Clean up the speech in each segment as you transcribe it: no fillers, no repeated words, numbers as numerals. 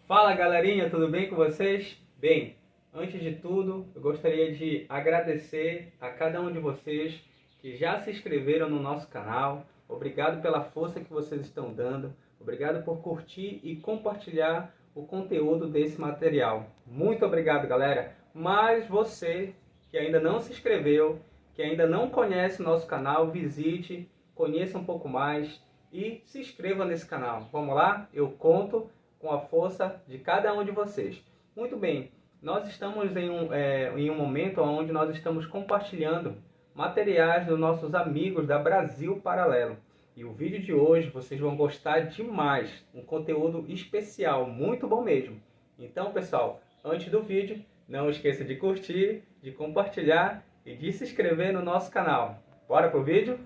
Fala galerinha, tudo bem com vocês? Bem, antes de tudo, eu gostaria de agradecer a cada um de vocês que já se inscreveram no nosso canal. Obrigado pela força que vocês estão dando. Obrigado por curtir e compartilhar o conteúdo desse material. Muito obrigado, galera. Mas você que ainda não se inscreveu, que ainda não conhece o nosso canal, visite, conheça um pouco mais e se inscreva nesse canal. Vamos lá? Eu conto com a força de cada um de vocês. Muito bem, nós estamos em um momento onde nós estamos compartilhando materiais dos nossos amigos da Brasil Paralelo. E o vídeo de hoje vocês vão gostar demais, um conteúdo especial, muito bom mesmo. Então, pessoal, antes do vídeo, não esqueça de curtir, de compartilhar e de se inscrever no nosso canal. Bora pro vídeo?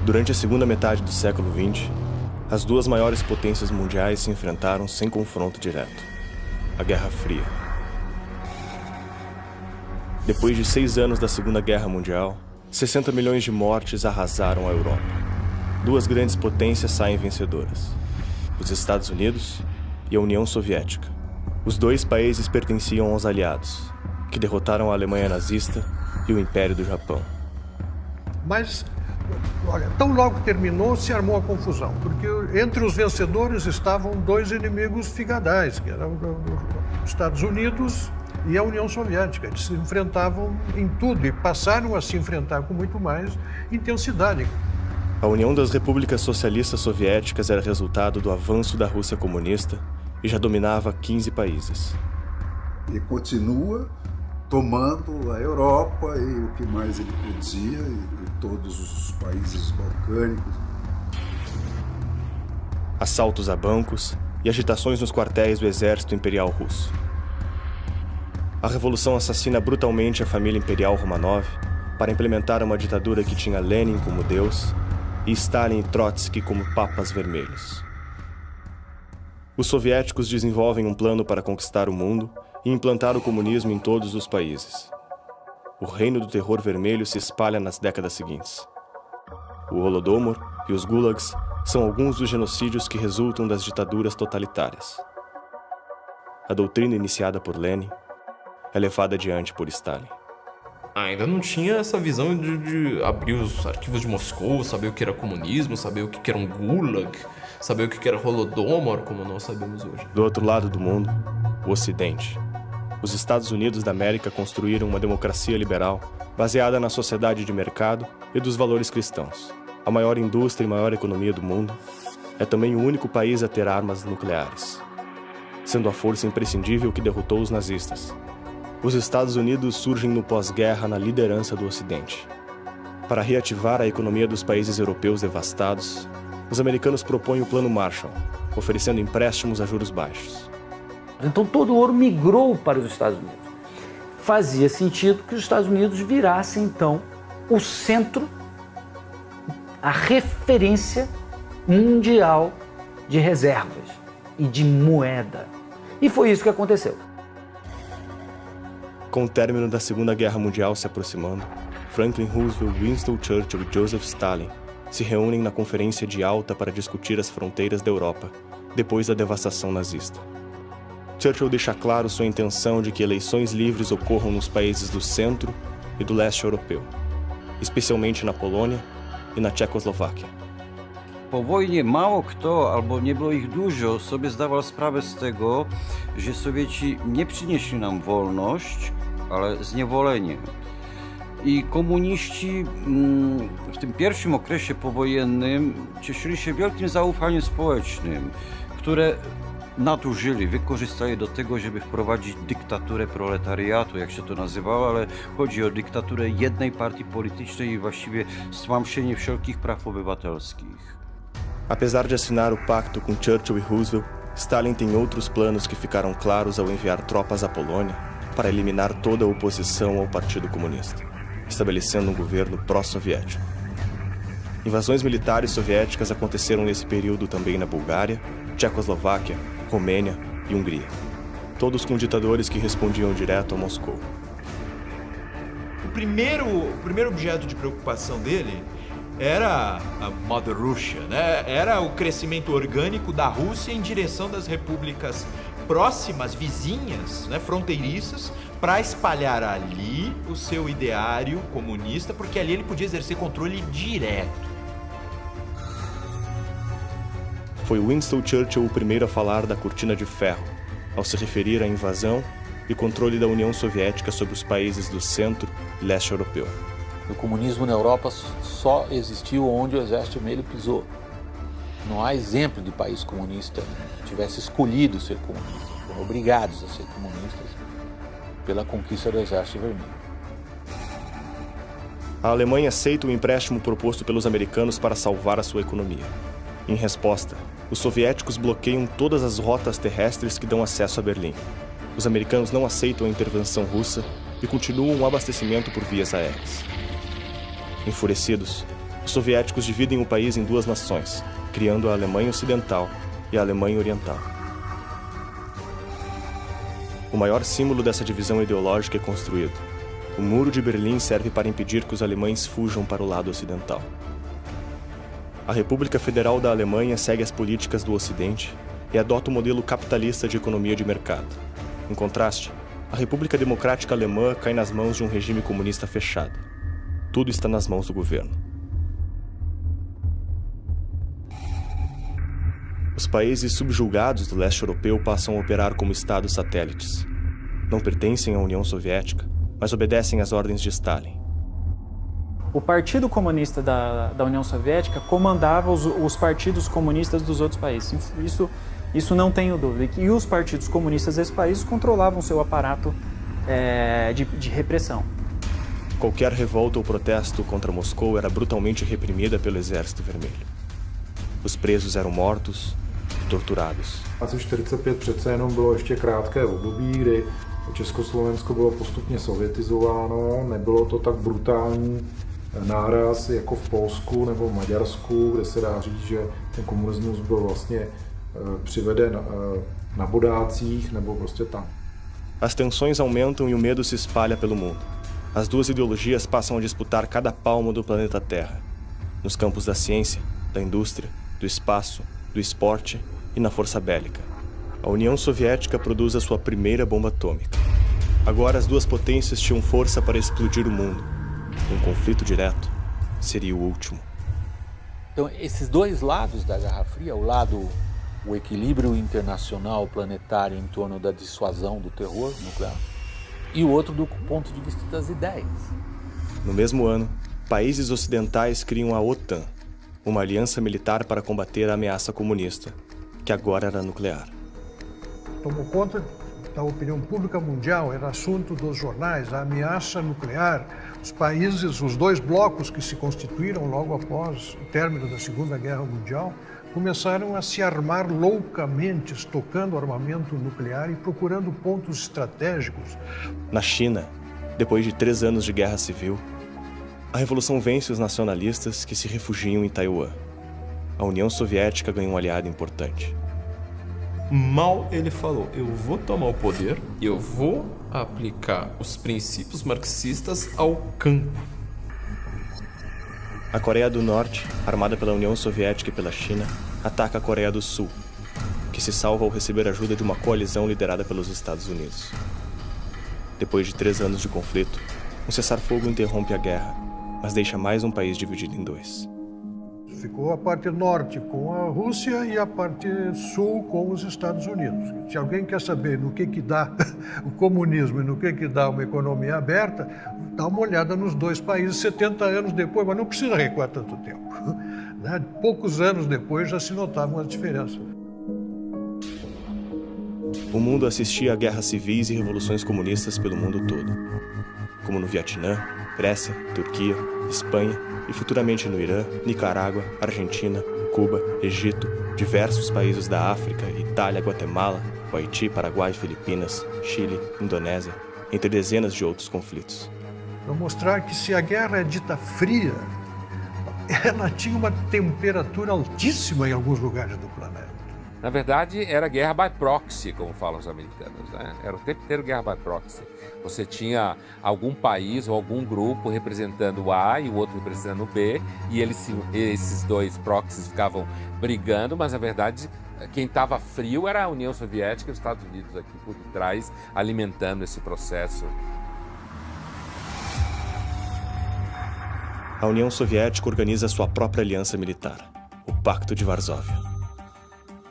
Durante a segunda metade do século XX, as duas maiores potências mundiais se enfrentaram sem confronto direto: a Guerra Fria. Depois de 6 anos da Segunda Guerra Mundial, 60 milhões de mortes arrasaram a Europa. Duas grandes potências saem vencedoras: os Estados Unidos e a União Soviética. Os dois países pertenciam aos aliados, que derrotaram a Alemanha nazista e o Império do Japão. Mas, olha, tão logo terminou, se armou a confusão, porque entre os vencedores estavam dois inimigos figadais, que eram os Estados Unidos e a União Soviética. Eles se enfrentavam em tudo e passaram a se enfrentar com muito mais intensidade. A União das Repúblicas Socialistas Soviéticas era resultado do avanço da Rússia comunista e já dominava 15 países. E continua tomando a Europa e o que mais ele podia, e todos os países balcânicos. Assaltos a bancos e agitações nos quartéis do exército imperial russo. A revolução assassina brutalmente a família imperial Romanov para implementar uma ditadura que tinha Lenin como deus e Stalin e Trotsky como papas vermelhos. Os soviéticos desenvolvem um plano para conquistar o mundo e implantar o comunismo em todos os países. O reino do terror vermelho se espalha nas décadas seguintes. O Holodomor e os Gulags são alguns dos genocídios que resultam das ditaduras totalitárias. A doutrina iniciada por Lenin é levada adiante por Stalin. Ainda não tinha essa visão de abrir os arquivos de Moscou, saber o que era comunismo, saber o que era um Gulag, saber o que era Holodomor, como nós sabemos hoje. Do outro lado do mundo, o Ocidente. Os Estados Unidos da América construíram uma democracia liberal baseada na sociedade de mercado e dos valores cristãos. A maior indústria e maior economia do mundo, é também o único país a ter armas nucleares, sendo a força imprescindível que derrotou os nazistas. Os Estados Unidos surgem no pós-guerra na liderança do Ocidente. Para reativar a economia dos países europeus devastados, os americanos propõem o Plano Marshall, oferecendo empréstimos a juros baixos. Então todo o ouro migrou para os Estados Unidos. Fazia sentido que os Estados Unidos virassem, então, o centro, a referência mundial de reservas e de moeda. E foi isso que aconteceu. Com o término da Segunda Guerra Mundial se aproximando, Franklin Roosevelt, Winston Churchill e Joseph Stalin se reúnem na Conferência de Alta para discutir as fronteiras da Europa, depois da devastação nazista. Churchill deixa claro sua intenção de que eleições livres ocorram nos países do centro e do leste europeu, especialmente na Polônia i na Czechoslovakia. Po wojnie mało kto, albo nie było ich dużo, sobie zdawał sprawę z tego, że Sowieci nie przynieśli nam wolność, ale zniewolenie. I komuniści w tym pierwszym okresie powojennym cieszyli się wielkim zaufaniem społecznym, które nadużyli, wykorzystali do tego, żeby wprowadzić dyktaturę proletariatu, jak się to nazywało, ale chodzi o dyktaturę jednej partii politycznej i właściwie stłamszenie wszelkich praw obywatelskich. Apesar de assinar o pacto com Churchill e Roosevelt, Stalin tem outros planos que ficaram claros ao enviar tropas à Polônia para eliminar toda a oposição ao Partido Comunista, estabelecendo um governo pró-soviético. Invasões militares soviéticas aconteceram nesse período também na Bulgária, Tchecoslováquia, Romênia e Hungria, todos com ditadores que respondiam direto a Moscou. O primeiro objeto de preocupação dele era a Mother Russia, né? Era o crescimento orgânico da Rússia em direção das repúblicas próximas, vizinhas, né, fronteiriças, para espalhar ali o seu ideário comunista, porque ali ele podia exercer controle direto. Foi Winston Churchill o primeiro a falar da cortina de ferro, ao se referir à invasão e controle da União Soviética sobre os países do centro e leste europeu. O comunismo na Europa só existiu onde o Exército Vermelho pisou. Não há exemplo de país comunista que tivesse escolhido ser comunista. Foram obrigados a ser comunistas pela conquista do Exército Vermelho. A Alemanha aceita o empréstimo proposto pelos americanos para salvar a sua economia. Em resposta, os soviéticos bloqueiam todas as rotas terrestres que dão acesso a Berlim. Os americanos não aceitam a intervenção russa e continuam o abastecimento por vias aéreas. Enfurecidos, os soviéticos dividem o país em duas nações, criando a Alemanha Ocidental e a Alemanha Oriental. O maior símbolo dessa divisão ideológica é construído. O Muro de Berlim serve para impedir que os alemães fujam para o lado ocidental. A República Federal da Alemanha segue as políticas do Ocidente e adota o modelo capitalista de economia de mercado. Em contraste, a República Democrática Alemã cai nas mãos de um regime comunista fechado. Tudo está nas mãos do governo. Os países subjugados do leste europeu passam a operar como estados satélites. Não pertencem à União Soviética, mas obedecem às ordens de Stalin. O Partido Comunista da União Soviética comandava os partidos comunistas dos outros países. Isso não tenho dúvida. E os partidos comunistas desses países controlavam seu aparato de repressão. Qualquer revolta ou protesto contra Moscou era brutalmente reprimida pelo Exército Vermelho. Os presos eram mortos e torturados. Asi 45 přece jenom bylo ještě krátké období, kdy Československo bylo postupně sovětizováno, nebylo to tak brutální náraz jako v Polsku nebo v Maďarsku, kde se dá říct, že ten komunismus byl vlastně přiveden na bodácích nebo prostě tam. As tensões aumentam e o medo se espalha pelo mundo. As duas ideologias passam a disputar cada palmo do planeta Terra, nos campos da ciência, da indústria, do espaço, do esporte e na força bélica. A União Soviética produz a sua primeira bomba atômica. Agora as duas potências tinham força para explodir o mundo. Um conflito direto seria o último. Então, esses dois lados da Guerra Fria, o equilíbrio internacional planetário em torno da dissuasão do terror nuclear, e o outro do ponto de vista das ideias. No mesmo ano, países ocidentais criam a OTAN, uma aliança militar para combater a ameaça comunista, que agora era nuclear. Tomou conta da opinião pública mundial, era assunto dos jornais, a ameaça nuclear. Os países, os dois blocos que se constituíram logo após o término da Segunda Guerra Mundial, começaram a se armar loucamente, estocando armamento nuclear e procurando pontos estratégicos. Na China, depois de 3 anos de guerra civil, a revolução vence os nacionalistas que se refugiam em Taiwan. A União Soviética ganhou um aliado importante. Mal ele falou, eu vou tomar o poder, eu vou aplicar os princípios marxistas ao campo. A Coreia do Norte, armada pela União Soviética e pela China, ataca a Coreia do Sul, que se salva ao receber ajuda de uma coalizão liderada pelos Estados Unidos. Depois de 3 anos de conflito, um cessar-fogo interrompe a guerra, mas deixa mais um país dividido em 2. Ficou a parte norte com a Rússia e a parte sul com os Estados Unidos. Se alguém quer saber no que dá o comunismo e no que dá uma economia aberta, dá uma olhada nos dois países 70 anos depois, mas não precisa recuar tanto tempo. Poucos anos depois já se notavam as diferenças. o mundo assistia a guerras civis e revoluções comunistas pelo mundo todo, como no Vietnã, Grécia, Turquia, Espanha e futuramente no Irã, Nicarágua, Argentina, Cuba, Egito, diversos países da África, Itália, Guatemala, Haiti, Paraguai, Filipinas, Chile, Indonésia, entre dezenas de outros conflitos. Para mostrar que se a guerra é dita fria, ela tinha uma temperatura altíssima em alguns lugares do planeta. Na verdade, era guerra by proxy, como falam os americanos, né? Era o tempo inteiro guerra by proxy. Você tinha algum país ou algum grupo representando o A e o outro representando o B, e esses dois proxies ficavam brigando, mas na verdade quem estava frio era a União Soviética e os Estados Unidos aqui por trás, alimentando esse processo. A União Soviética organiza sua própria aliança militar, o Pacto de Varsóvia.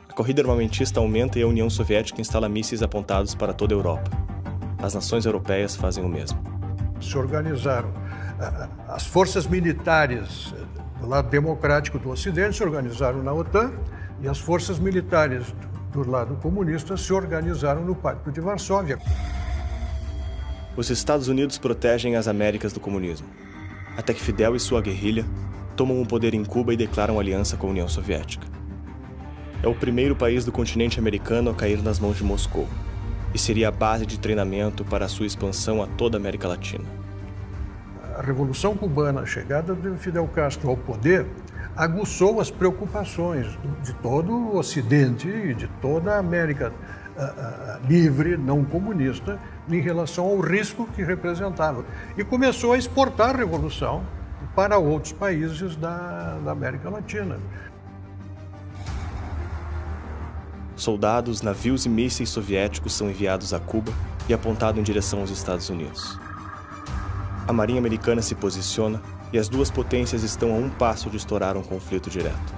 A corrida armamentista aumenta e a União Soviética instala mísseis apontados para toda a Europa. As nações europeias fazem o mesmo. Se organizaram. As forças militares do lado democrático do Ocidente se organizaram na OTAN e as forças militares do lado comunista se organizaram no Pacto de Varsóvia. Os Estados Unidos protegem as Américas do comunismo, até que Fidel e sua guerrilha tomam o poder em Cuba e declaram aliança com a União Soviética. É o primeiro país do continente americano a cair nas mãos de Moscou, e seria a base de treinamento para a sua expansão a toda a América Latina. A Revolução Cubana, a chegada de Fidel Castro ao poder, aguçou as preocupações de todo o Ocidente e de toda a América livre, não comunista, em relação ao risco que representava. E começou a exportar a Revolução para outros países da América Latina. Soldados, navios e mísseis soviéticos são enviados a Cuba e apontados em direção aos Estados Unidos. A Marinha Americana se posiciona e as duas potências estão a um passo de estourar um conflito direto.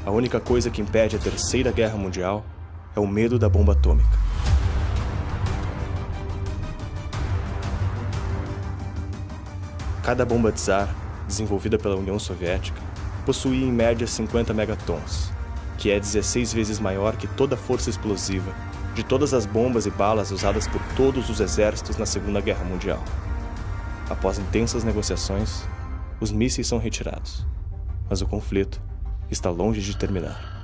A única coisa que impede a Terceira Guerra Mundial é o medo da bomba atômica. Cada bomba Tsar, desenvolvida pela União Soviética, possuía em média 50 megatons, que é 16 vezes maior que toda a força explosiva de todas as bombas e balas usadas por todos os exércitos na Segunda Guerra Mundial. Após intensas negociações, os mísseis são retirados, mas o conflito está longe de terminar.